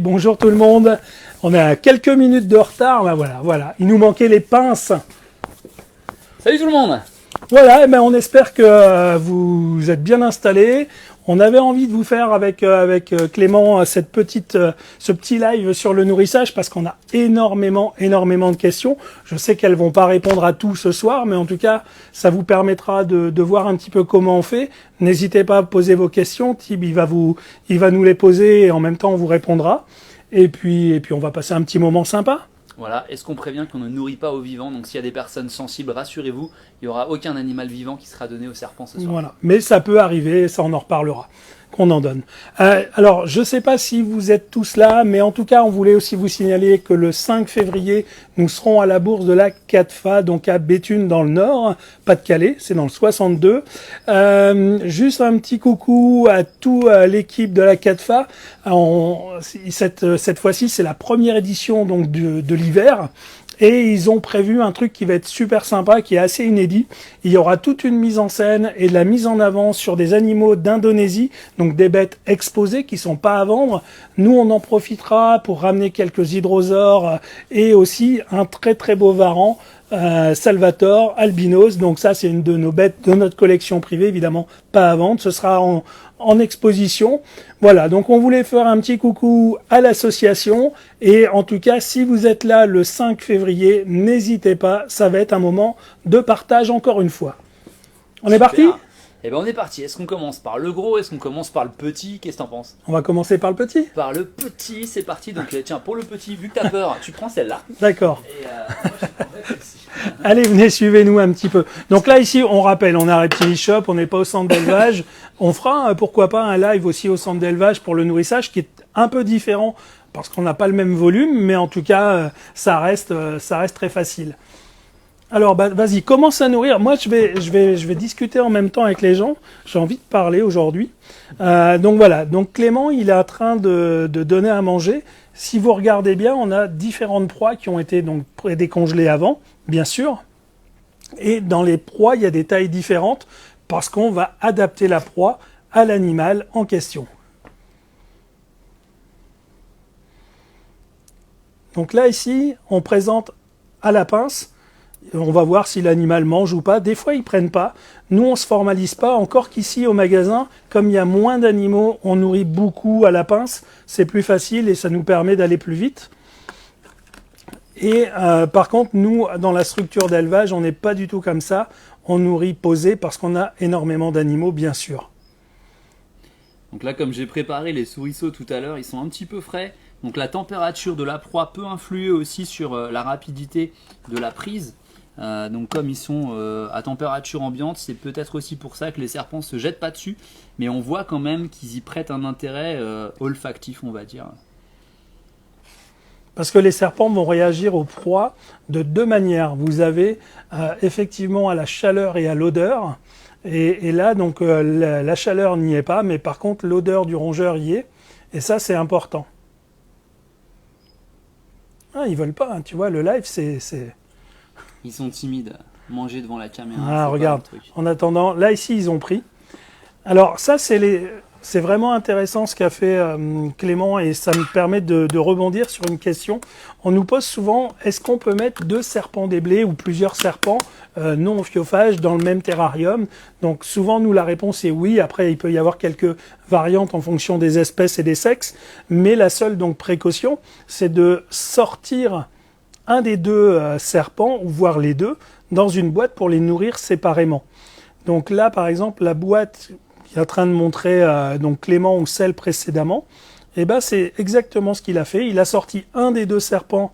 bonjour tout le monde. On est à quelques minutes de retard. Ben voilà. Il nous manquait les pinces. Salut tout le monde. Voilà, et ben on espère que vous êtes bien installés. On avait envie de vous faire avec Clément ce petit live sur le nourrissage parce qu'on a énormément de questions. Je sais qu'elles vont pas répondre à tout ce soir, mais en tout cas, ça vous permettra de voir un petit peu comment on fait. N'hésitez pas à poser vos questions. Tib, il va nous les poser et en même temps on vous répondra. Et puis on va passer un petit moment sympa. Voilà, est-ce qu'on prévient qu'on ne nourrit pas aux vivants? Donc s'il y a des personnes sensibles, rassurez-vous, il n'y aura aucun animal vivant qui sera donné aux serpents ce soir. Voilà, mais ça peut arriver, ça on en reparlera, qu'on en donne. Alors, je ne sais pas si vous êtes tous là, mais en tout cas, on voulait aussi vous signaler que le 5 février, nous serons à la bourse de la CATFA, donc à Béthune dans le Nord, Pas-de-Calais, c'est dans le 62. Juste un petit coucou à toute l'équipe de la CATFA. Cette fois-ci, c'est la première édition donc de l'hiver. Et ils ont prévu un truc qui va être super sympa, qui est assez inédit. Il y aura toute une mise en scène et de la mise en avant sur des animaux d'Indonésie, donc des bêtes exposées qui sont pas à vendre. Nous, on en profitera pour ramener quelques hydrosaures et aussi un très très beau varan, Salvatore, albinos. Donc ça, c'est une de nos bêtes de notre collection privée, évidemment pas à vendre. Ce sera en exposition. Voilà, donc on voulait faire un petit coucou à l'association et en tout cas, si vous êtes là le 5 février, n'hésitez pas, ça va être un moment de partage encore une fois. On est parti ? Eh ben on est parti. Est-ce qu'on commence par le gros? Est-ce qu'on commence par le petit? Qu'est-ce que t'en penses? On va commencer par le petit. Par le petit, c'est parti. Donc tiens, pour le petit, vu que t'as peur, tu prends celle-là. D'accord. Et moi, je prendrai celle-ci. Allez, venez, suivez-nous un petit peu. Donc là, ici, on rappelle, on est à Reptile Shop, on n'est pas au centre d'élevage. On fera, pourquoi pas, un live aussi au centre d'élevage pour le nourrissage, qui est un peu différent, parce qu'on n'a pas le même volume, mais en tout cas, ça reste très facile. Alors, vas-y, commence à nourrir. Moi, je vais discuter en même temps avec les gens. J'ai envie de parler aujourd'hui. Donc voilà. Donc Clément, il est en train de donner à manger. Si vous regardez bien, on a différentes proies qui ont été donc décongelées avant, bien sûr. Et dans les proies, il y a des tailles différentes parce qu'on va adapter la proie à l'animal en question. Donc là, ici, on présente à la pince. On va voir si l'animal mange ou pas. Des fois, ils prennent pas. Nous, on se formalise pas. Encore qu'ici, au magasin, comme il y a moins d'animaux, on nourrit beaucoup à la pince. C'est plus facile et ça nous permet d'aller plus vite. Et par contre, nous, dans la structure d'élevage, on n'est pas du tout comme ça. On nourrit posé parce qu'on a énormément d'animaux, bien sûr. Donc là, comme j'ai préparé les souriceaux tout à l'heure, ils sont un petit peu frais. Donc la température de la proie peut influer aussi sur la rapidité de la prise. Donc comme ils sont à température ambiante, c'est peut-être aussi pour ça que les serpents se jettent pas dessus, mais on voit quand même qu'ils y prêtent un intérêt olfactif, on va dire. Parce que les serpents vont réagir aux proies de deux manières. Vous avez effectivement à la chaleur et à l'odeur, et là donc la chaleur n'y est pas, mais par contre l'odeur du rongeur y est, et ça c'est important. Ah, ils veulent pas, hein. Tu vois, le live c'est... Ils sont timides, manger devant la caméra. Ah, regarde, en attendant, là ici ils ont pris. Alors ça c'est vraiment intéressant ce qu'a fait Clément et ça me permet de rebondir sur une question. On nous pose souvent, est-ce qu'on peut mettre 2 serpents des blés ou plusieurs serpents non ophiophages dans le même terrarium? Donc souvent nous la réponse est oui. Après il peut y avoir quelques variantes en fonction des espèces et des sexes, mais la seule donc précaution c'est de sortir un des 2 serpents, ou voire les 2, dans une boîte pour les nourrir séparément. Donc là, par exemple, la boîte qui est en train de montrer donc Clément ou celle précédemment, eh ben, c'est exactement ce qu'il a fait. Il a sorti un des 2 serpents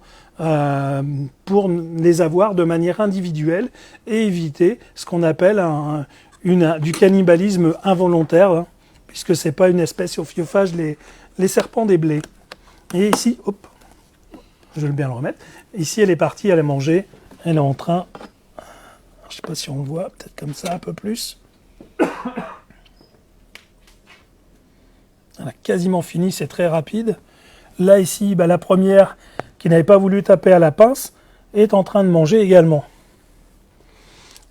pour les avoir de manière individuelle et éviter ce qu'on appelle du cannibalisme involontaire, hein, puisque c'est pas une espèce ophiophage, les serpents des blés. Et ici, hop, je vais bien le remettre. Ici, elle est partie, elle a mangé. Elle est en train... Je ne sais pas si on le voit, peut-être comme ça, un peu plus. Elle a quasiment fini, c'est très rapide. Là, ici, la première, qui n'avait pas voulu taper à la pince, est en train de manger également.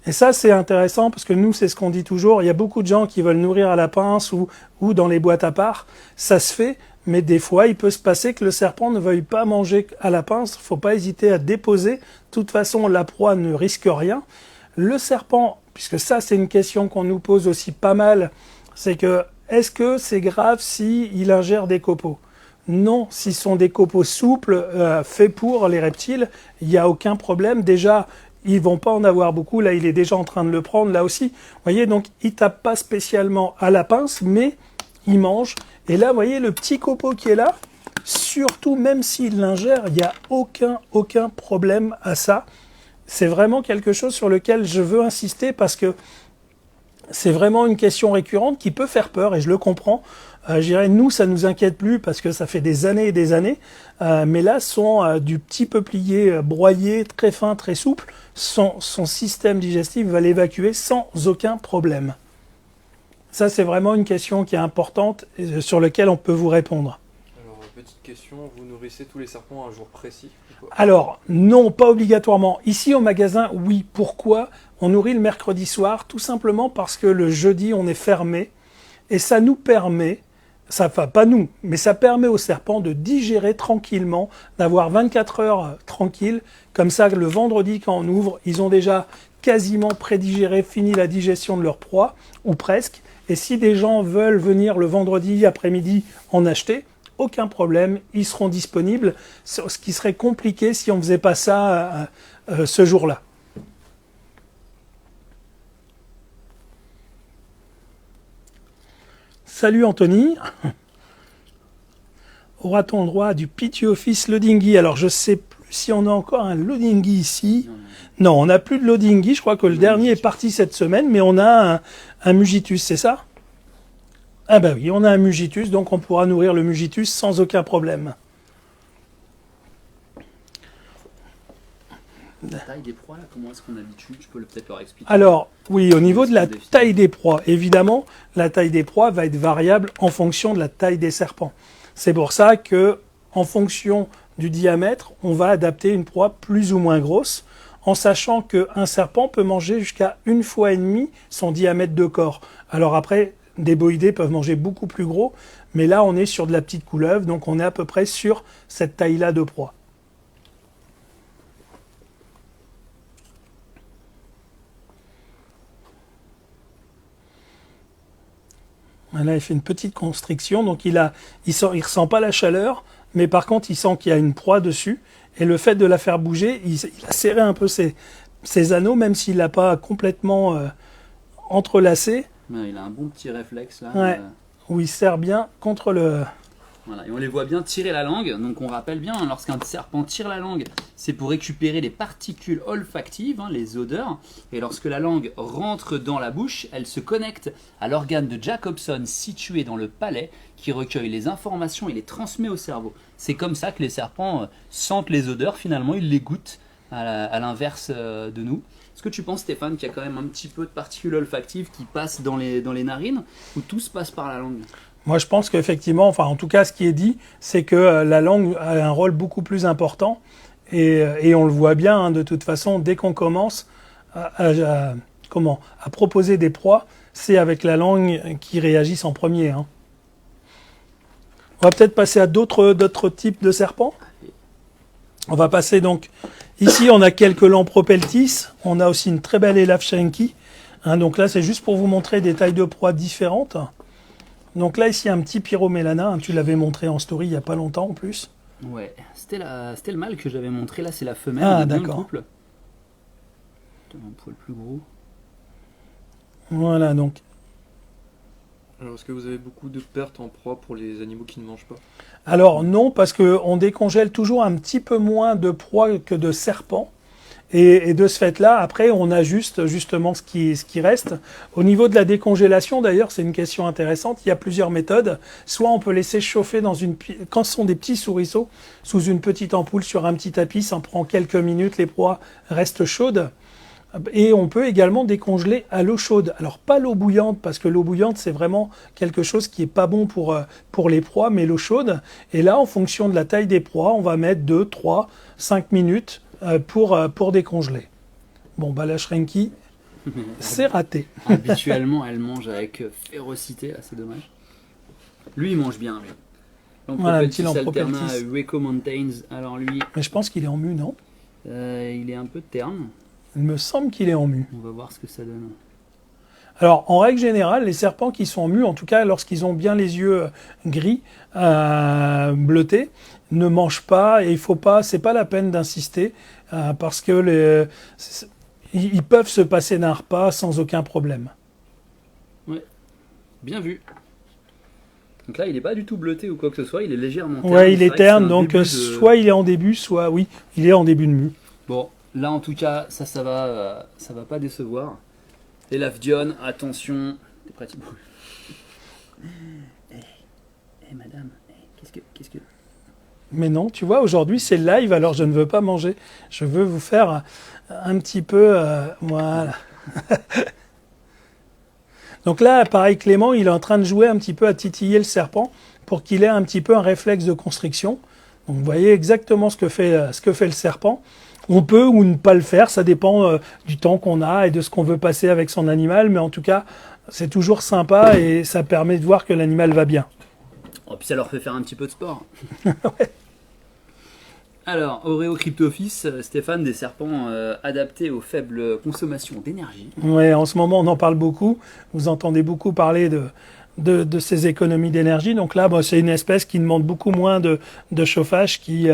Et ça, c'est intéressant, parce que nous, c'est ce qu'on dit toujours. Il y a beaucoup de gens qui veulent nourrir à la pince ou dans les boîtes à part. Ça se fait, mais des fois, il peut se passer que le serpent ne veuille pas manger à la pince. Il ne faut pas hésiter à déposer. De toute façon, la proie ne risque rien. Le serpent, puisque ça, c'est une question qu'on nous pose aussi pas mal, c'est que est-ce que c'est grave s'il ingère des copeaux? Non, s'ils sont des copeaux souples, faits pour les reptiles, il n'y a aucun problème. Déjà, ils vont pas en avoir beaucoup. Là, il est déjà en train de le prendre, là aussi. Vous voyez, donc, il tape pas spécialement à la pince, mais il mange. Et là, vous voyez, le petit copeau qui est là, surtout, même s'il l'ingère, il n'y a aucun problème à ça. C'est vraiment quelque chose sur lequel je veux insister parce que c'est vraiment une question récurrente qui peut faire peur et je le comprends. Je dirais, nous, ça nous inquiète plus parce que ça fait des années et des années. Mais là, du petit peuplier broyé, très fin, très souple, son système digestif va l'évacuer sans aucun problème. Ça, c'est vraiment une question qui est importante et sur laquelle on peut vous répondre. Alors, petite question, vous nourrissez tous les serpents à un jour précis ou pas? Alors, non, pas obligatoirement. Ici, au magasin, oui. Pourquoi? On nourrit le mercredi soir, tout simplement parce que le jeudi, on est fermé. Et ça nous permet, enfin pas nous, mais ça permet aux serpents de digérer tranquillement, d'avoir 24 heures tranquilles. Comme ça, le vendredi, quand on ouvre, ils ont déjà quasiment prédigéré, fini la digestion de leur proie, ou presque. Et si des gens veulent venir le vendredi après-midi en acheter, aucun problème, ils seront disponibles, ce qui serait compliqué si on ne faisait pas ça ce jour-là. Salut Anthony. Aura-t-on le droit à du Pity Office Loadingy? Alors je ne sais plus si on a encore un Loadingy ici. Non, on n'a plus de Loadingy, je crois que le dernier est parti cette semaine, mais on a un Mugitus, c'est ça? Ah ben oui, on a un Mugitus, donc on pourra nourrir le Mugitus sans aucun problème. La taille des proies, là, comment est-ce qu'on habitue? Je peux peut-être leur expliquer. Alors, oui, au niveau de la taille des proies, évidemment, la taille des proies va être variable en fonction de la taille des serpents. C'est pour ça que, en fonction du diamètre, on va adapter une proie plus ou moins grosse, en sachant qu'un serpent peut manger jusqu'à 1,5 fois son diamètre de corps. Alors après, des boïdés peuvent manger beaucoup plus gros, mais là, on est sur de la petite couleuvre, donc on est à peu près sur cette taille-là de proie. Là, il fait une petite constriction, donc il ressent pas la chaleur, mais par contre, il sent qu'il y a une proie dessus. Et le fait de la faire bouger, il a serré un peu ses anneaux, même s'il l'a pas complètement entrelacé. Ouais, il a un bon petit réflexe là. Ouais, où il serre bien contre le... Voilà, et on les voit bien tirer la langue. Donc on rappelle bien, hein, lorsqu'un serpent tire la langue, c'est pour récupérer les particules olfactives, hein, les odeurs. Et lorsque la langue rentre dans la bouche, elle se connecte à l'organe de Jacobson situé dans le palais qui recueille les informations et les transmet au cerveau. C'est comme ça que les serpents sentent les odeurs, finalement, ils les goûtent à l'inverse de nous. Est-ce que tu penses, Stéphane, qu'il y a quand même un petit peu de particules olfactives qui passent dans les narines, ou tout se passe par la langue? Moi, je pense qu'effectivement, enfin, en tout cas, ce qui est dit, c'est que la langue a un rôle beaucoup plus important. Et on le voit bien, hein, de toute façon, dès qu'on commence à proposer des proies, c'est avec la langue qui réagissent en premier. Hein. On va peut-être passer à d'autres types de serpents. On va passer donc... Ici, on a quelques Lampropeltis. On a aussi une très belle Elafshenki. Hein, donc là, c'est juste pour vous montrer des tailles de proies différentes. Donc là, ici, un petit Pyromélana. Hein, tu l'avais montré en story il n'y a pas longtemps en plus. Ouais, c'était le mâle que j'avais montré. Là, c'est la femelle. Ah, d'accord. Un poil plus gros. Voilà, donc... Alors, est-ce que vous avez beaucoup de pertes en proie pour les animaux qui ne mangent pas? Alors non, parce qu'on décongèle toujours un petit peu moins de proies que de serpents. Et de ce fait-là, après, on ajuste justement ce qui reste. Au niveau de la décongélation, d'ailleurs, c'est une question intéressante. Il y a plusieurs méthodes. Soit on peut laisser chauffer quand ce sont des petits souriceaux, sous une petite ampoule sur un petit tapis, ça en prend quelques minutes, les proies restent chaudes. Et on peut également décongeler à l'eau chaude. Alors pas l'eau bouillante, parce que l'eau bouillante c'est vraiment quelque chose qui est pas bon pour les proies, mais l'eau chaude. Et là, en fonction de la taille des proies, on va mettre 2, 3, 5 minutes pour décongeler. Bon, bah la Shrinky, c'est raté. Habituellement, elle mange avec férocité, là, c'est dommage. Lui, il mange bien, lui. Voilà, un petit Lampropeltis alterna Lampropeltis. Hueco Mountains. Alors lui, Mais je pense qu'il est en mu, non? il est un peu terne. Il me semble qu'il est en mu. On va voir ce que ça donne. Alors, en règle générale, les serpents qui sont en mu, en tout cas lorsqu'ils ont bien les yeux gris, bleutés, ne mangent pas et il faut pas, c'est pas la peine d'insister parce que ils peuvent se passer d'un repas sans aucun problème. Bien vu. Donc là, il n'est pas du tout bleuté ou quoi que ce soit, il est légèrement terne. Ouais, il C'est est vrai que terne, c'est un donc début de- soit il est en début, soit oui, il est en début de mu. Bon, là en tout cas, ça va pas décevoir. Et l'Avdion, attention. T'es prêt, Thibaut? Madame, qu'est-ce que... Mais non, tu vois, aujourd'hui c'est live, alors je ne veux pas manger. Je veux vous faire un petit peu, voilà. Donc là, pareil, Clément, il est en train de jouer un petit peu à titiller le serpent pour qu'il ait un petit peu un réflexe de constriction. Donc vous voyez exactement ce que fait le serpent. On peut ou ne pas le faire, ça dépend du temps qu'on a et de ce qu'on veut passer avec son animal, mais en tout cas, c'est toujours sympa et ça permet de voir que l'animal va bien. Oh, puis ça leur fait faire un petit peu de sport. Alors, Oreocryptophis, Stéphane, des serpents adaptés aux faibles consommations d'énergie. Ouais, en ce moment, on en parle beaucoup. Vous entendez beaucoup parler de ces économies d'énergie. Donc là, c'est une espèce qui demande beaucoup moins de chauffage, qui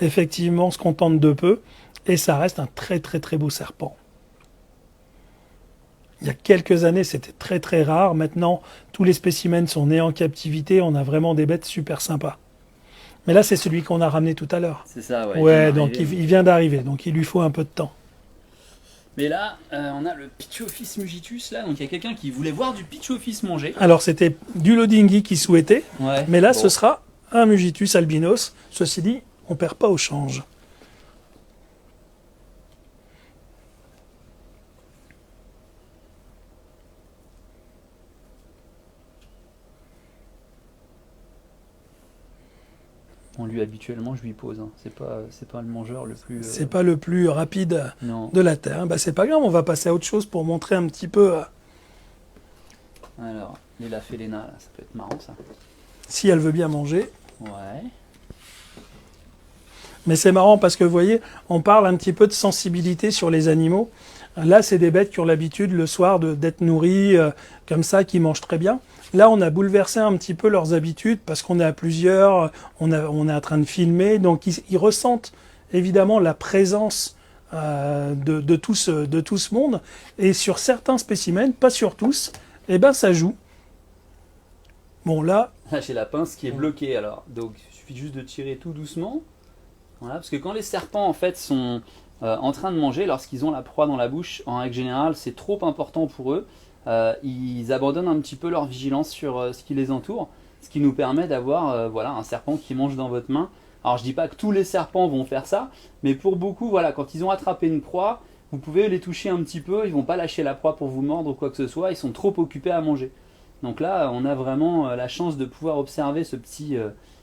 effectivement se contente de peu. Et ça reste un très très très beau serpent. Il y a quelques années, c'était très très rare. Maintenant, tous les spécimens sont nés en captivité. On a vraiment des bêtes super sympas. Mais là, c'est celui qu'on a ramené tout à l'heure. C'est ça, ouais. Ouais, donc il vient d'arriver. Donc il lui faut un peu de temps. Mais là, on a le Pitchophis mugitus, là. Donc il y a quelqu'un qui voulait voir du Pitchophis manger. Alors c'était du Lodingi qui souhaitait. Ouais. Mais là, Bon. ce sera un Mugitus albinos. Ceci dit, on perd pas au change. Bon, lui, habituellement, je lui pose. Hein. C'est pas le mangeur le plus... C'est pas le plus rapide Non. de la Terre. Bah, c'est pas grave, on va passer à autre chose pour montrer un petit peu Alors, Léla Félena, là, ça peut être marrant, ça. si elle veut bien manger. Ouais. Mais c'est marrant parce que vous voyez, on parle un petit peu de sensibilité sur les animaux. Là, c'est des bêtes qui ont l'habitude le soir d'être nourries comme ça, qui mangent très bien. Là, on a bouleversé un petit peu leurs habitudes parce qu'on est à plusieurs, on est en train de filmer, donc ils ressentent évidemment la présence de tout ce monde. Et sur certains spécimens, pas sur tous, eh ben ça joue. Bon là, Là, j'ai la pince qui est bloquée, alors. Donc, il suffit juste de tirer tout doucement. Voilà, parce que quand les serpents, en fait, sont en train de manger, lorsqu'ils ont la proie dans la bouche, en règle générale, c'est trop important pour eux. Ils abandonnent un petit peu leur vigilance sur ce qui les entoure, ce qui nous permet d'avoir voilà, un serpent qui mange dans votre main. Alors je dis pas que tous les serpents vont faire ça, mais pour beaucoup, voilà, quand ils ont attrapé une proie, vous pouvez les toucher un petit peu, ils vont pas lâcher la proie pour vous mordre ou quoi que ce soit, ils sont trop occupés à manger. Donc là, on a vraiment la chance de pouvoir observer ce petit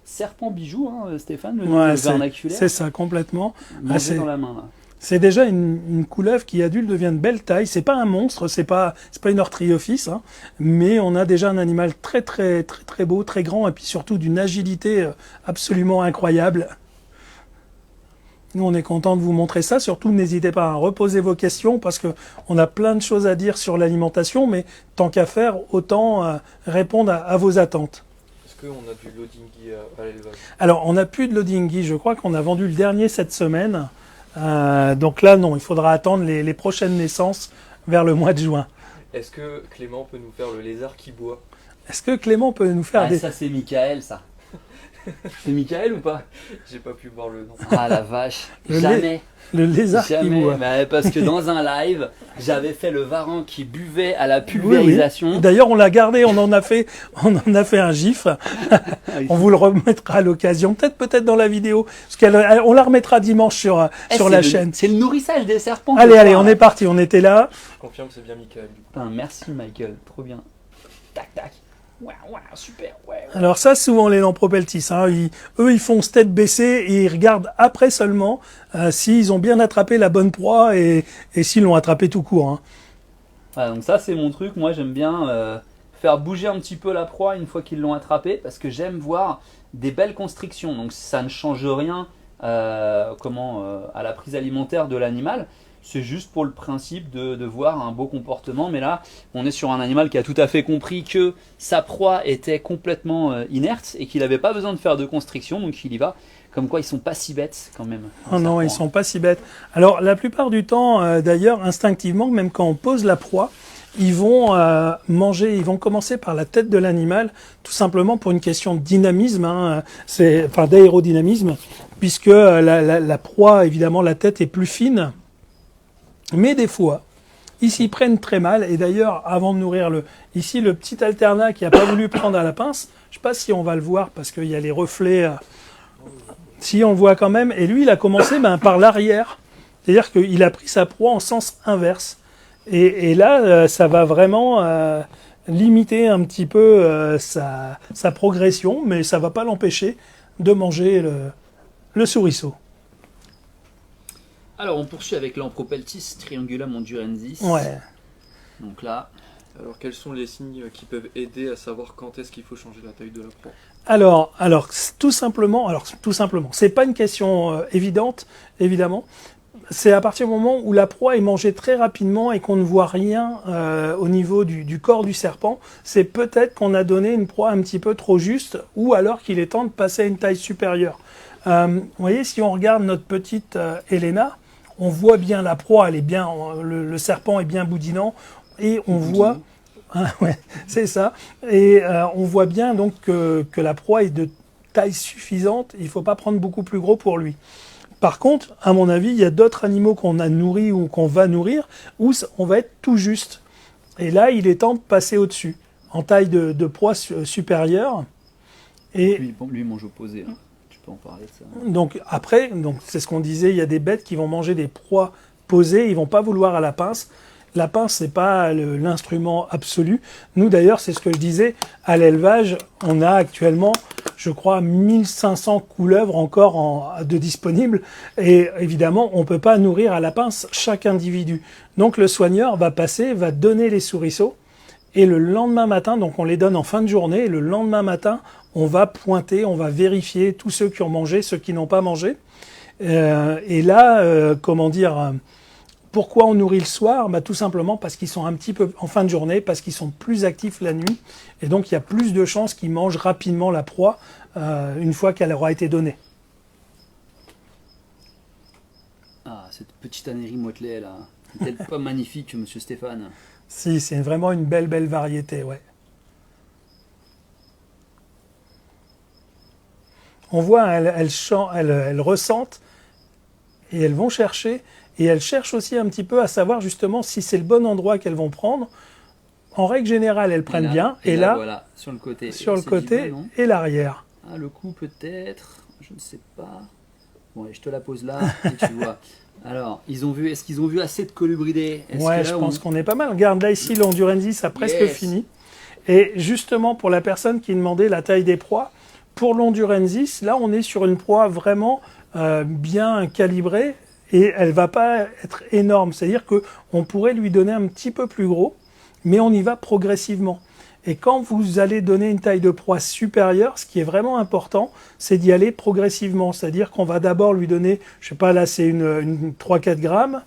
serpent bijou, hein, Stéphane, le nom ouais, vernaculaire, c'est ça complètement. manger c'est- dans la main. Là. C'est déjà une couleuvre qui adulte devient de belle taille. C'est pas un monstre, c'est pas une orthriophis, hein, mais on a déjà un animal très très très très beau, très grand et puis surtout d'une agilité absolument incroyable. Nous, on est content de vous montrer ça. Surtout, n'hésitez pas à reposer vos questions parce que on a plein de choses à dire sur l'alimentation, mais tant qu'à faire, autant répondre à vos attentes. Est-ce qu'on a du loading à l'élevage? Alors, on n'a plus de loadingi. Je crois qu'on a vendu le dernier cette semaine. Donc là, non, il faudra attendre les prochaines naissances vers le mois de juin. Est-ce que Clément peut nous faire le lézard qui boit? Est-ce que Clément peut nous faire Ah, des... ça c'est Michael, ça. C'est Michael ou pas? J'ai pas pu voir le nom. Ah la vache, Le jamais. le lézard qui Jamais, boit? bah, parce que dans un live, j'avais fait le varan qui buvait à la pulvérisation. D'ailleurs, on l'a gardé, on en a fait un gif. On vous le remettra à l'occasion, peut-être dans la vidéo, parce on la remettra dimanche sur C'est la chaîne. C'est le nourrissage des serpents. Allez, ce allez, soir, on là. est parti, on était là. Je confirme, c'est bien Michael. Du coup. Putain, merci Michael, trop bien. Tac tac. Ouais, super, ouais. Alors ça, souvent les Lampropeltis, hein, eux, ils font tête baissée et ils regardent après seulement s'ils ont bien attrapé la bonne proie et s'ils l'ont attrapé tout court. Hein. Voilà, donc ça c'est mon truc, moi j'aime bien faire bouger un petit peu la proie une fois qu'ils l'ont attrapé, parce que j'aime voir des belles constrictions. Donc ça ne change rien à la prise alimentaire de l'animal. C'est juste pour le principe de voir un beau comportement. Mais là, on est sur un animal qui a tout à fait compris que sa proie était complètement inerte et qu'il n'avait pas besoin de faire de constriction. Donc il y va. Comme quoi, ils sont pas si bêtes quand même. Oh non, ils sont pas si bêtes. Alors, la plupart du temps, d'ailleurs, instinctivement, même quand on pose la proie, ils vont manger, ils vont commencer par la tête de l'animal, tout simplement pour une question de dynamisme, d'aérodynamisme, puisque la proie, évidemment, la tête est plus fine. Mais des fois, ils s'y prennent très mal. Et d'ailleurs, avant de nourrir ici, le petit alternat qui n'a pas voulu prendre à la pince, je ne sais pas si on va le voir parce qu'il y a les reflets. Si on le voit quand même, et lui il a commencé par l'arrière, c'est-à-dire qu'il a pris sa proie en sens inverse. Et là, ça va vraiment limiter un petit peu sa progression, mais ça ne va pas l'empêcher de manger le souriceau. Alors on poursuit avec l'Ampropeltis triangulum hondurensis. Ouais. Donc là... Alors quels sont les signes qui peuvent aider à savoir quand est-ce qu'il faut changer la taille de la proie? Alors, tout simplement, c'est pas une question évidente, évidemment. C'est à partir du moment où la proie est mangée très rapidement et qu'on ne voit rien au niveau du corps du serpent, c'est peut-être qu'on a donné une proie un petit peu trop juste, ou alors qu'il est temps de passer à une taille supérieure. Vous voyez, si on regarde notre petite Helena, on voit bien la proie, elle est bien, le serpent est bien boudinant, et on voit... Ah ouais, c'est ça. Et on voit bien donc que la proie est de taille suffisante. Il ne faut pas prendre beaucoup plus gros pour lui. Par contre, à mon avis, il y a d'autres animaux qu'on a nourris ou qu'on va nourrir où on va être tout juste. Et là, il est temps de passer au-dessus, en taille de proie supérieure. Et lui mange opposé. Hein. Tu peux en parler de ça. Donc après, c'est ce qu'on disait, il y a des bêtes qui vont manger des proies posées, ils ne vont pas vouloir à la pince. La pince, c'est pas l'instrument absolu. Nous, d'ailleurs, c'est ce que je disais, à l'élevage, on a actuellement, je crois, 1500 couleuvres encore de disponibles. Et évidemment, on ne peut pas nourrir à la pince chaque individu. Donc, le soigneur va donner les souriceaux. Et le lendemain matin, donc on les donne en fin de journée, et le lendemain matin, on va pointer, on va vérifier tous ceux qui ont mangé, ceux qui n'ont pas mangé. Et là, pourquoi on nourrit le soir? Tout simplement parce qu'ils sont un petit peu en fin de journée, parce qu'ils sont plus actifs la nuit. Et donc, il y a plus de chances qu'ils mangent rapidement la proie une fois qu'elle aura été donnée. Ah, cette petite Anéry Motley, là. Est-elle pas magnifique, monsieur Stéphane? Si, c'est vraiment une belle variété, ouais. On voit, elles ressentent et elles vont chercher. Et elles cherchent aussi un petit peu à savoir justement si c'est le bon endroit qu'elles vont prendre. En règle générale, elles prennent bien. Et là, voilà, sur le côté. Et l'arrière. Ah, le cou peut-être, je ne sais pas. Bon, allez, je te la pose là et tu vois. Alors, est-ce qu'ils ont vu assez de colubridés? Ouais, je pense qu'on est pas mal. Regarde, là ici, l'Hondurensis a presque fini. Et justement, pour la personne qui demandait la taille des proies, pour l'Hondurensis, là, on est sur une proie vraiment bien calibrée. Et elle ne va pas être énorme. C'est-à-dire qu'on pourrait lui donner un petit peu plus gros, mais on y va progressivement. Et quand vous allez donner une taille de proie supérieure, ce qui est vraiment important, c'est d'y aller progressivement. C'est-à-dire qu'on va d'abord lui donner, je ne sais pas, là c'est une 3-4 grammes.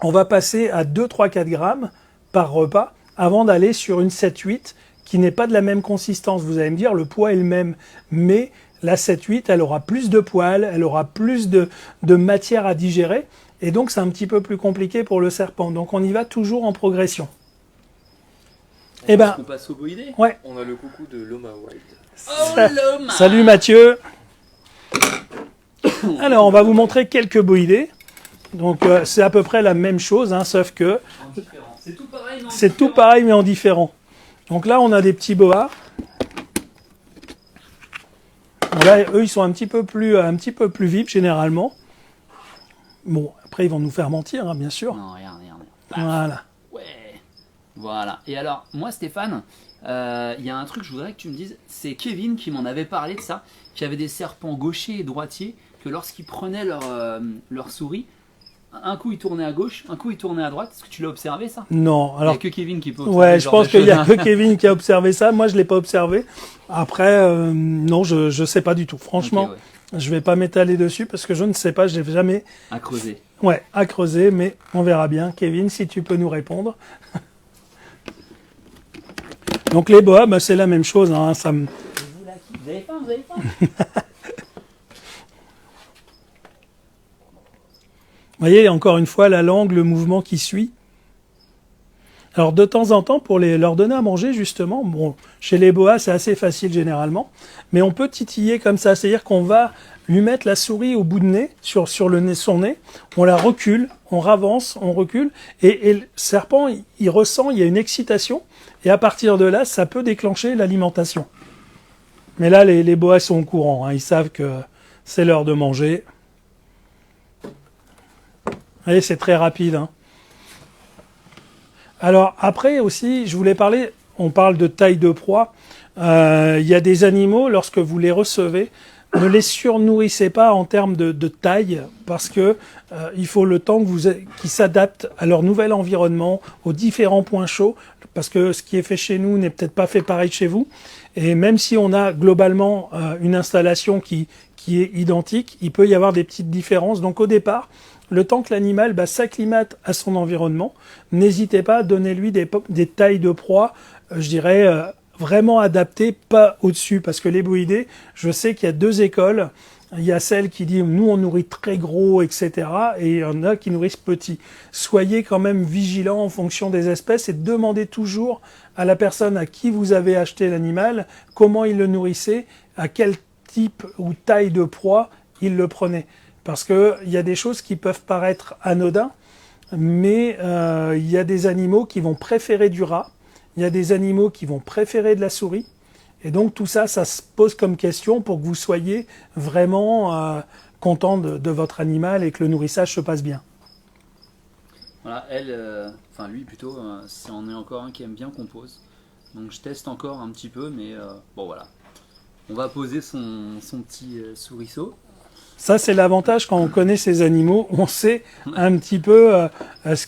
On va passer à 2-3-4 grammes par repas avant d'aller sur une 7-8 qui n'est pas de la même consistance. Vous allez me dire, le poids est le même, mais la 7-8, elle aura plus de poils, elle aura plus de matière à digérer, et donc c'est un petit peu plus compliqué pour le serpent. Donc on y va toujours en progression. On passe au boïdé. Ouais. On a le coucou de Loma Wild. Oh, Loma. Salut Mathieu. Alors on va vous montrer quelques boïdés. Donc c'est à peu près la même chose, sauf que c'est tout pareil mais en différent. Donc là on a des petits boas. Là, eux, ils sont un petit peu plus vifs généralement. Bon, après, ils vont nous faire mentir, bien sûr. Non, regarde. Voilà. Ouais. Voilà. Et alors, moi, Stéphane, il y a un truc que je voudrais que tu me dises. C'est Kevin qui m'en avait parlé de ça, qui avait des serpents gauchers et droitiers, que lorsqu'ils prenaient leur souris, un coup il tournait à gauche, un coup il tournait à droite. Est-ce que tu l'as observé ça? Non, Il n'y a alors que Kevin qui peut observer ouais, ce je genre pense de qu'il y a choses, que hein. Kevin qui a observé ça. Moi, je l'ai pas observé. Après, non, je sais pas du tout. Franchement, Ok, ouais. je vais pas m'étaler dessus parce que je ne sais pas. Je l'ai jamais, À creuser. ouais, à creuser, mais on verra bien. Kevin, si tu peux nous répondre. Donc les boas, bah, c'est la même chose. Hein, ça me... Vous avez faim, vous avez faim. Vous voyez, encore une fois, la langue, le mouvement qui suit. Alors, de temps en temps, pour leur donner à manger, justement, bon, chez les boas, c'est assez facile généralement, mais on peut titiller comme ça, c'est-à-dire qu'on va lui mettre la souris au bout de nez, sur le nez, son nez, on la recule, on ravance, on recule, et le serpent, il ressent, il y a une excitation, et à partir de là, ça peut déclencher l'alimentation. Mais là, les boas sont au courant, hein, ils savent que c'est l'heure de manger. Vous voyez, c'est très rapide, hein. Alors après aussi, je voulais parler, on parle de taille de proie. Il y a des animaux, lorsque vous les recevez, ne les surnourrissez pas en termes de taille, parce que il faut le temps qu'ils s'adaptent à leur nouvel environnement, aux différents points chauds, parce que ce qui est fait chez nous n'est peut-être pas fait pareil chez vous. Et même si on a globalement une installation qui est identique, il peut y avoir des petites différences. Donc au départ, le temps que l'animal s'acclimate à son environnement, n'hésitez pas à donner lui des tailles de proie, je dirais, vraiment adaptées, pas au-dessus. Parce que les boïdés, je sais qu'il y a deux écoles. Il y a celle qui dit, nous on nourrit très gros, etc. Et il y en a qui nourrissent petit. Soyez quand même vigilants en fonction des espèces et demandez toujours à la personne à qui vous avez acheté l'animal, comment il le nourrissait, à quel type ou taille de proie il le prenait. Parce qu'il y a des choses qui peuvent paraître anodines, mais il y a des animaux qui vont préférer du rat, il y a des animaux qui vont préférer de la souris, et donc tout ça, ça se pose comme question pour que vous soyez vraiment content de votre animal et que le nourrissage se passe bien. Voilà, enfin lui plutôt, c'en est encore un qui aime bien qu'on pose. Donc je teste encore un petit peu, mais bon voilà. On va poser son petit souriceau. Ça, c'est l'avantage quand on connaît ces animaux. On sait un petit peu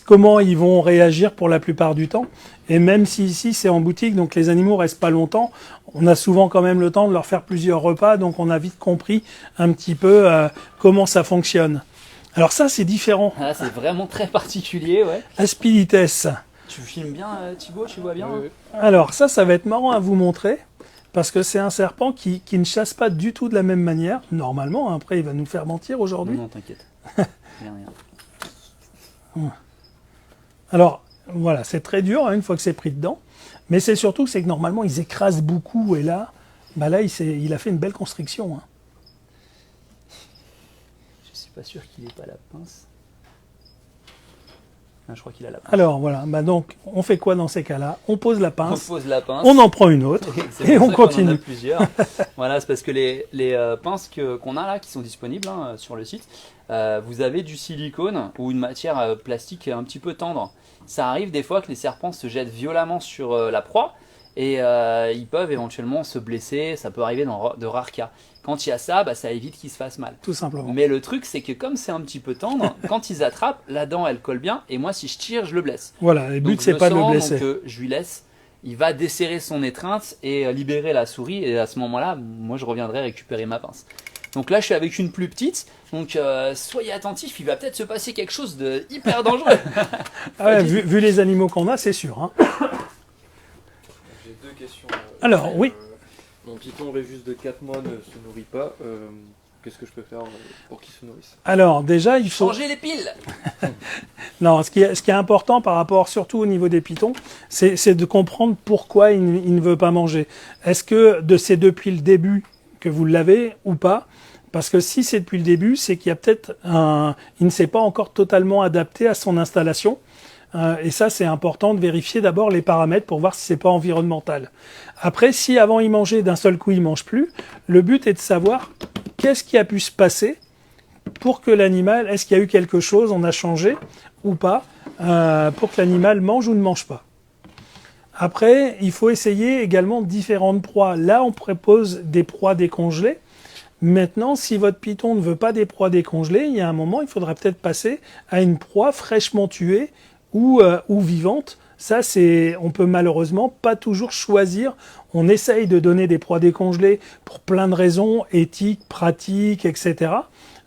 comment ils vont réagir pour la plupart du temps. Et même si ici, c'est en boutique, donc les animaux restent pas longtemps, on a souvent quand même le temps de leur faire plusieurs repas. Donc on a vite compris un petit peu comment ça fonctionne. Alors ça, c'est différent. Ah, c'est vraiment très particulier, ouais. Aspilites. Tu filmes bien, Thibaut, tu vois bien, Oui, hein. oui. Alors ça va être marrant à vous montrer. Parce que c'est un serpent qui ne chasse pas du tout de la même manière. Normalement, après il va nous faire mentir aujourd'hui. Non, t'inquiète. Rien. Alors, voilà, c'est très dur une fois que c'est pris dedans. Mais c'est surtout que normalement, ils écrasent beaucoup. Et là, il a fait une belle constriction. Hein. Je suis pas sûr qu'il ait pas la pince. Ah, je crois qu'il a la pince. Alors, voilà. Donc, on fait quoi dans ces cas-là? On pose la On pince, pose la pince. on en prend une autre, C'est et pour on ça qu'on en a continue. plusieurs. Voilà, c'est parce que les pinces qu'on a là, qui sont disponibles sur le site, vous avez du silicone ou une matière plastique un petit peu tendre. Ça arrive des fois que les serpents se jettent violemment sur la proie et ils peuvent éventuellement se blesser. Ça peut arriver dans de rares cas. Quand il y a ça, ça évite qu'ils se fassent mal. Tout simplement. Mais le truc, c'est que comme c'est un petit peu tendre, quand ils attrapent, la dent elle colle bien et moi si je tire, je le blesse. Voilà, le but, Donc, c'est je pas de le sens, blesser. Donc je lui laisse, il va desserrer son étreinte et libérer la souris. Et à ce moment-là, moi je reviendrai récupérer ma pince. Donc là, je suis avec une plus petite. Donc soyez attentifs, il va peut-être se passer quelque chose de hyper dangereux. Ah ouais, vu les animaux qu'on a, c'est sûr. Hein. J'ai deux questions. Alors, oui. Mon python Régis de 4 mois ne se nourrit pas. Qu'est-ce que je peux faire pour qu'il se nourrisse? Alors, déjà, il faut... Changez les piles. Non, ce qui est important par rapport, surtout au niveau des pitons, c'est de comprendre pourquoi il ne veut pas manger. Est-ce que c'est depuis le début que vous l'avez ou pas? Parce que si c'est depuis le début, c'est qu'il y a peut-être il ne s'est pas encore totalement adapté à son installation. Et ça, c'est important de vérifier d'abord les paramètres pour voir si c'est pas environnemental. Après, si avant il mangeait, d'un seul coup il mange plus, le but est de savoir qu'est-ce qui a pu se passer pour que l'animal, est-ce qu'il y a eu quelque chose, on a changé ou pas, pour que l'animal mange ou ne mange pas. Après, il faut essayer également différentes proies. Là, on propose des proies décongelées, Maintenant, si votre python ne veut pas des proies décongelées, il y a un moment, il faudra peut-être passer à une proie fraîchement tuée ou vivante. Ça, on peut malheureusement pas toujours choisir. On essaye de donner des proies décongelées pour plein de raisons, éthiques, pratiques, etc.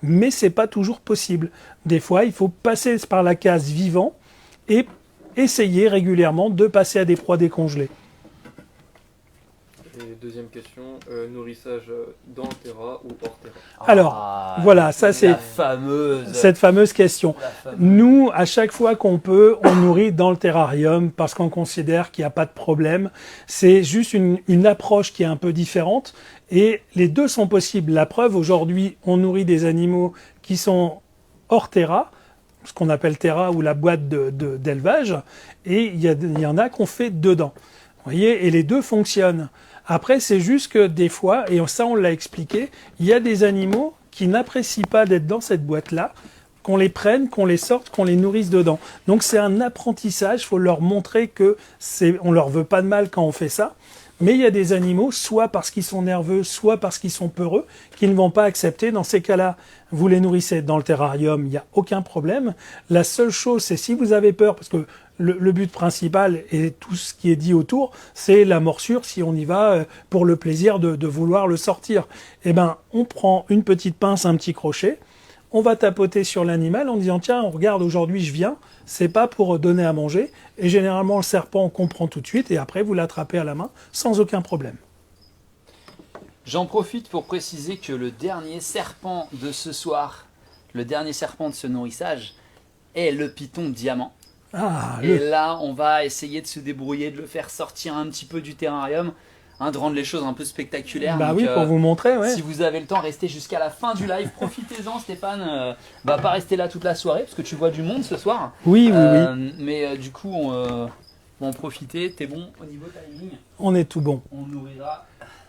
Mais c'est pas toujours possible. Des fois, il faut passer par la case vivant et essayer régulièrement de passer à des proies décongelées. Et deuxième question, nourrissage dans le terra ou hors terra? Alors, voilà, ça c'est cette fameuse question. Nous, à chaque fois qu'on peut, on nourrit dans le terrarium parce qu'on considère qu'il n'y a pas de problème. C'est juste une approche qui est un peu différente et les deux sont possibles. La preuve, aujourd'hui, on nourrit des animaux qui sont hors terra, ce qu'on appelle terra ou la boîte d'élevage, et il y en a qu'on fait dedans. Vous voyez, et les deux fonctionnent. Après, c'est juste que des fois, et ça on l'a expliqué, il y a des animaux qui n'apprécient pas d'être dans cette boîte-là, qu'on les prenne, qu'on les sorte, qu'on les nourrisse dedans. Donc c'est un apprentissage, il faut leur montrer que on leur veut pas de mal quand on fait ça. Mais il y a des animaux, soit parce qu'ils sont nerveux, soit parce qu'ils sont peureux, qui ne vont pas accepter. Dans ces cas-là, vous les nourrissez dans le terrarium, il n'y a aucun problème. La seule chose, c'est si vous avez peur, parce que le but principal et tout ce qui est dit autour, c'est la morsure, si on y va pour le plaisir de vouloir le sortir. Eh ben, on prend une petite pince, un petit crochet, on va tapoter sur l'animal en disant « Tiens, regarde, aujourd'hui je viens ». C'est pas pour donner à manger. Et généralement, le serpent, on comprend tout de suite. Et après, vous l'attrapez à la main sans aucun problème. J'en profite pour préciser que le dernier serpent de ce soir, le dernier serpent de ce nourrissage, est le python diamant. Et là, on va essayer de se débrouiller, de le faire sortir un petit peu du terrarium, de rendre les choses un peu spectaculaires. Bah donc, oui, pour vous montrer. Ouais. Si vous avez le temps, restez jusqu'à la fin du live. Profitez-en, Stéphane. Va pas rester là toute la soirée parce que tu vois du monde ce soir. Oui, oui. Mais du coup, on va en profiter. T'es bon au niveau timing? On est tout bon. On nourrira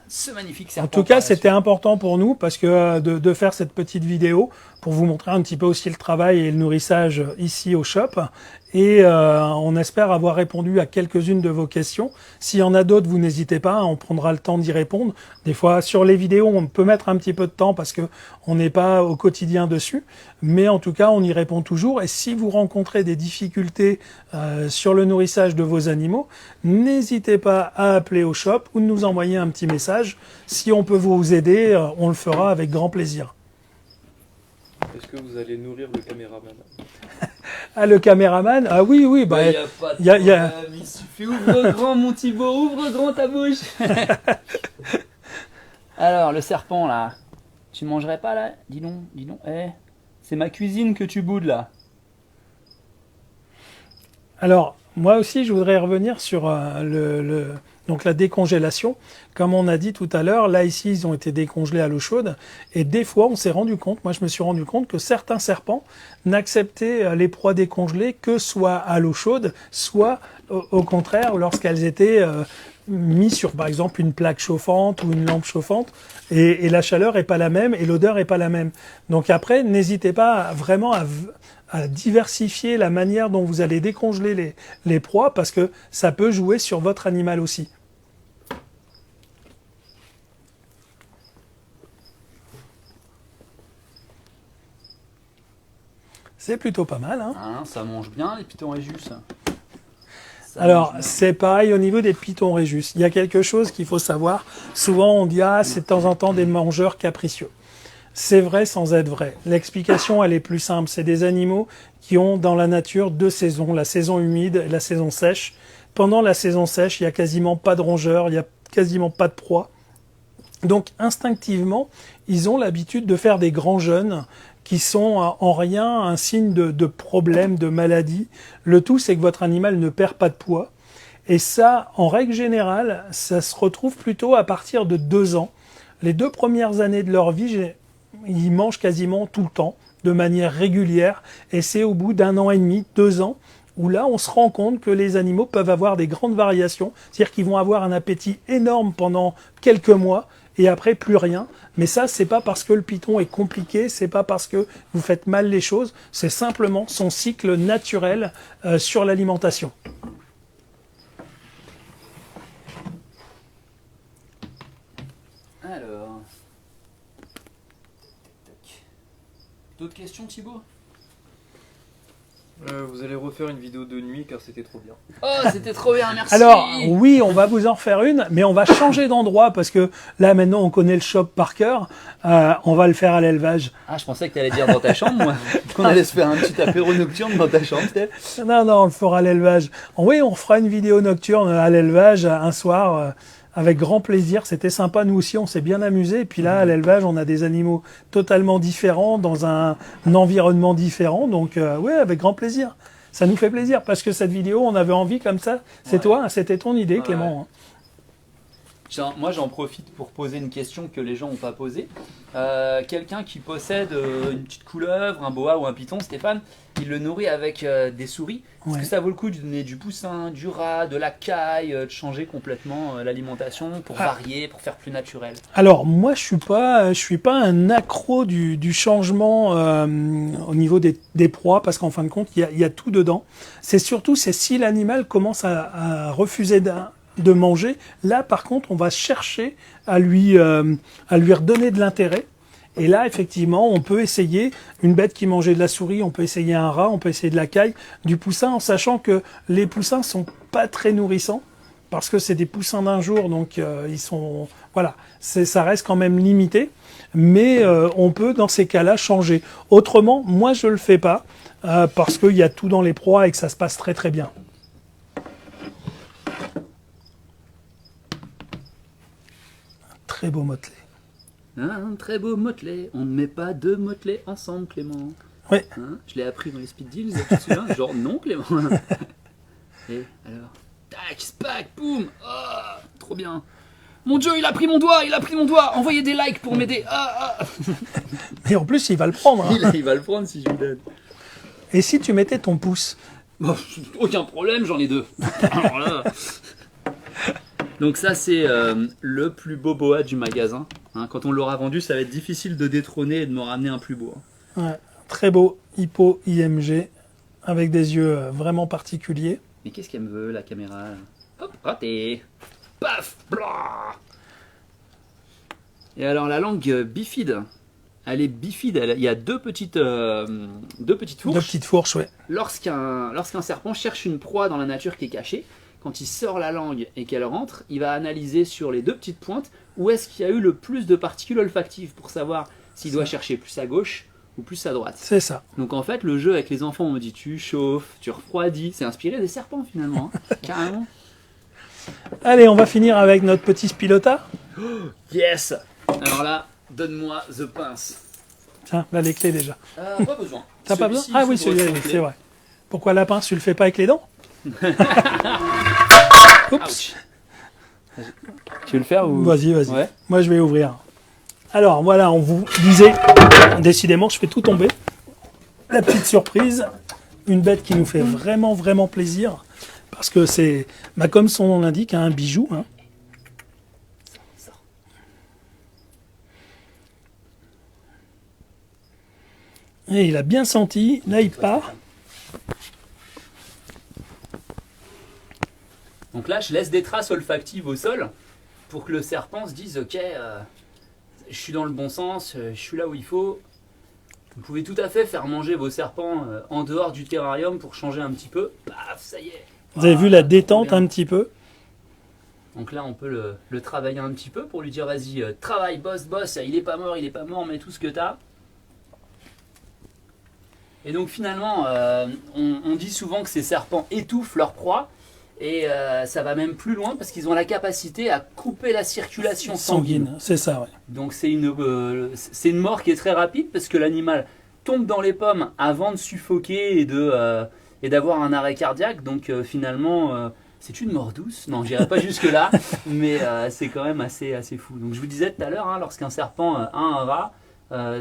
ce magnifique serpent. En tout cas, c'était important pour nous parce que de faire cette petite vidéo pour vous montrer un petit peu aussi le travail et le nourrissage ici au shop. Et on espère avoir répondu à quelques-unes de vos questions. S'il y en a d'autres, vous n'hésitez pas, on prendra le temps d'y répondre. Des fois, sur les vidéos, on peut mettre un petit peu de temps parce que on n'est pas au quotidien dessus. Mais en tout cas, on y répond toujours. Et si vous rencontrez des difficultés sur le nourrissage de vos animaux, n'hésitez pas à appeler au shop ou de nous envoyer un petit message. Si on peut vous aider, on le fera avec grand plaisir. Est-ce que vous allez nourrir le caméraman? Ah, le caméraman? Ah oui, oui. Bah, y a pas de problème, il suffit. Ouvre grand, mon Thibaut, ouvre grand ta bouche. Alors, le serpent, là. Tu mangerais pas, là? Dis donc. Eh, c'est ma cuisine que tu boudes, là. Alors, moi aussi, je voudrais revenir sur donc la décongélation. Comme on a dit tout à l'heure, là, ici, ils ont été décongelés à l'eau chaude. Et des fois, on s'est rendu compte, moi, je me suis rendu compte que certains serpents n'acceptaient les proies décongelées que soit à l'eau chaude, soit au contraire, lorsqu'elles étaient mises sur, par exemple, une plaque chauffante ou une lampe chauffante. Et la chaleur est pas la même et l'odeur est pas la même. Donc après, n'hésitez pas vraiment à diversifier la manière dont vous allez décongeler les proies parce que ça peut jouer sur votre animal aussi. C'est plutôt pas mal. Hein, ça mange bien les pitons réjus. Alors, c'est pareil au niveau des pitons réjus. Il y a quelque chose qu'il faut savoir. Souvent, on dit « Ah, c'est de temps en temps des mangeurs capricieux ». C'est vrai sans être vrai. L'explication, elle est plus simple. C'est des animaux qui ont dans la nature deux saisons, la saison humide et la saison sèche. Pendant la saison sèche, il n'y a quasiment pas de rongeurs, il n'y a quasiment pas de proie. Donc, instinctivement, ils ont l'habitude de faire des grands jeunes qui sont en rien un signe de problème, de maladie. Le tout, c'est que votre animal ne perd pas de poids. Et ça, en règle générale, ça se retrouve plutôt à partir de 2 ans. Les 2 premières années de leur vie, ils mangent quasiment tout le temps, de manière régulière. Et c'est au bout d'1 an et demi, 2 ans, où là, on se rend compte que les animaux peuvent avoir des grandes variations. C'est-à-dire qu'ils vont avoir un appétit énorme pendant quelques mois, et après plus rien. Mais ça, c'est pas parce que le python est compliqué, c'est pas parce que vous faites mal les choses, c'est simplement son cycle naturel sur l'alimentation. Alors, question, Thibaut? Vous allez refaire une vidéo de nuit car c'était trop bien. Oh, c'était trop bien, merci. Alors, oui, on va vous en refaire une, mais on va changer d'endroit parce que là, maintenant, on connaît le shop par cœur. On va le faire à l'élevage. Ah, je pensais que tu allais dire dans ta chambre, moi. Qu'on allait se faire un petit apéro nocturne dans ta chambre, peut-être. Non, on le fera à l'élevage. Oui, on fera une vidéo nocturne à l'élevage un soir avec grand plaisir. C'était sympa, nous aussi, on s'est bien amusé. Et puis là, à l'élevage, on a des animaux totalement différents dans un environnement différent. Donc, oui, avec grand plaisir. Ça nous fait plaisir parce que cette vidéo, on avait envie comme ça. C'est Ouais. toi, c'était ton idée, Ouais. Clément. Moi, j'en profite pour poser une question que les gens n'ont pas posée. Quelqu'un qui possède une petite couleuvre, un boa ou un python, Stéphane, il le nourrit avec des souris. Est-ce Ouais. que ça vaut le coup de donner du poussin, du rat, de la caille, de changer complètement l'alimentation pour varier, pour faire plus naturel? Alors moi je suis pas un accro du changement au niveau des proies parce qu'en fin de compte il y a tout dedans. C'est si l'animal commence à refuser de manger, là par contre on va chercher à lui redonner de l'intérêt. Et là, effectivement, on peut essayer une bête qui mangeait de la souris, on peut essayer un rat, on peut essayer de la caille, du poussin, en sachant que les poussins sont pas très nourrissants parce que c'est des poussins d'un jour, donc ils sont, voilà, ça reste quand même limité. Mais on peut dans ces cas-là changer. Autrement, moi je le fais pas parce qu'il y a tout dans les proies et que ça se passe très très bien. Très beau motelé. Un très beau motelet. On ne met pas deux motelets ensemble, Clément. Ouais. Hein, je l'ai appris dans les speed deals, tu te souviens? Genre, non, Clément. Et alors, tac, spack, boum. Oh, trop bien. Mon Dieu, il a pris mon doigt, Envoyez des likes pour m'aider. Et en plus, il va le prendre. Hein. Il va le prendre si je lui donne. Et si tu mettais ton pouce? Bon, aucun problème, j'en ai deux. Alors là. Donc ça, c'est le plus beau boa du magasin. Hein, quand on l'aura vendu, ça va être difficile de détrôner et de me ramener un plus beau. Ouais, très beau, Hippo IMG, avec des yeux vraiment particuliers. Mais qu'est-ce qu'elle me veut, la caméra là? Hop, raté. Paf, blah. Et alors la langue bifide, elle est bifide. Il y a deux petites fourches. Deux petites fourches, ouais. Lorsqu'un serpent cherche une proie dans la nature qui est cachée, quand il sort la langue et qu'elle rentre, il va analyser sur les deux petites pointes où est-ce qu'il y a eu le plus de particules olfactives pour savoir s'il doit chercher plus à gauche ou plus à droite. C'est ça. Donc en fait, le jeu avec les enfants, on me dit tu chauffes, tu refroidis. C'est inspiré des serpents finalement, hein, carrément. Allez, on va finir avec notre petit spilota. Yes. Alors là, donne-moi the pince. Tiens, là les clés déjà. Pas besoin. T'as pas besoin? Celui-ci, Ah il oui, s'ouvre celui-là, sans oui, clé. c'est vrai. Pourquoi la pince, tu le fais pas avec les dents? Oups. Ouch. Tu veux le faire ou... Vas-y. Ouais. Moi, je vais ouvrir. Alors, voilà, on vous disait, décidément, je fais tout tomber. La petite surprise, une bête qui nous fait vraiment, vraiment plaisir. Parce que c'est, bah, comme son nom l'indique, un bijou. Hein. Et il a bien senti, là il part. Donc là, je laisse des traces olfactives au sol pour que le serpent se dise ok, je suis dans le bon sens, je suis là où il faut. Vous pouvez tout à fait faire manger vos serpents en dehors du terrarium pour changer un petit peu. Paf, ça y est. Vous avez vu la détente un petit peu? Donc là, on peut le travailler un petit peu pour lui dire vas-y, travaille, boss, il est pas mort, mets tout ce que t'as. Et donc finalement, on dit souvent que ces serpents étouffent leur proie. Et ça va même plus loin parce qu'ils ont la capacité à couper la circulation sanguine. C'est ça, ouais. Donc c'est une mort qui est très rapide parce que l'animal tombe dans les pommes avant de suffoquer et d'avoir un arrêt cardiaque. Donc finalement, c'est une mort douce. Non, j'irai pas jusque là, mais c'est quand même assez fou. Donc je vous disais tout à l'heure, hein, lorsqu'un serpent a un rat,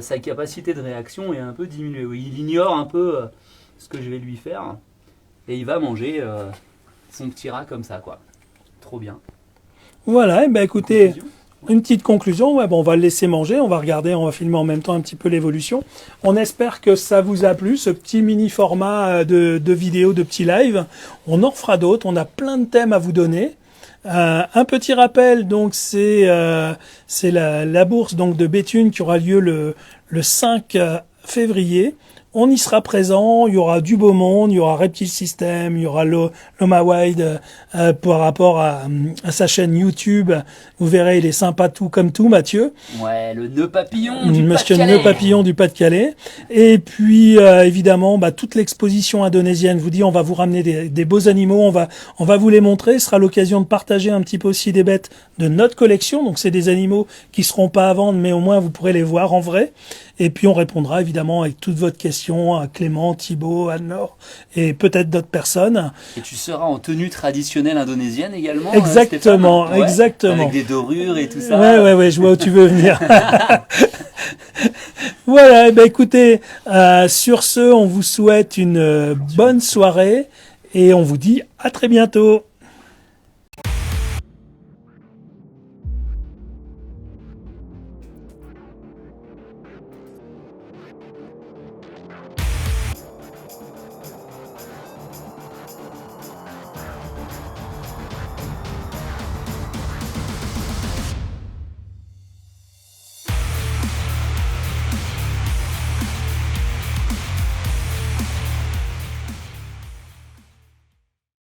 sa capacité de réaction est un peu diminuée. Oui, il ignore un peu ce que je vais lui faire et il va manger son petit rat comme ça, quoi. Trop bien. Voilà, et ben écoutez, Conclusion. une petite conclusion. Ouais, bon, on va le laisser manger, on va regarder, on va filmer en même temps un petit peu l'évolution. On espère que ça vous a plu, ce petit mini format de vidéo, de petit live. On en fera d'autres, on a plein de thèmes à vous donner. Un petit rappel, donc c'est la bourse donc de Béthune qui aura lieu le 5 février. On y sera présent, il y aura du beau monde, il y aura Reptile System, il y aura Loma Wide par rapport à sa chaîne YouTube. Vous verrez, il est sympa tout comme tout, Mathieu. Ouais, le nœud papillon du Monsieur Pas-de-Calais. Nœud Papillon du Pas-de-Calais. Et puis, évidemment, toute l'exposition indonésienne. Je vous dis, on va vous ramener des beaux animaux, on va vous les montrer. Ce sera l'occasion de partager un petit peu aussi des bêtes de notre collection. Donc, c'est des animaux qui seront pas à vendre, mais au moins vous pourrez les voir en vrai. Et puis, on répondra évidemment avec toutes votre questions à Clément, Thibaut, Anne-Laure et peut-être d'autres personnes. Et tu seras en tenue traditionnelle indonésienne également. Exactement, Stéphane. Ouais, exactement. avec des dorures et tout ça. Ouais, je vois où tu veux venir. Voilà, écoutez, sur ce, on vous souhaite une bonne soirée et on vous dit à très bientôt.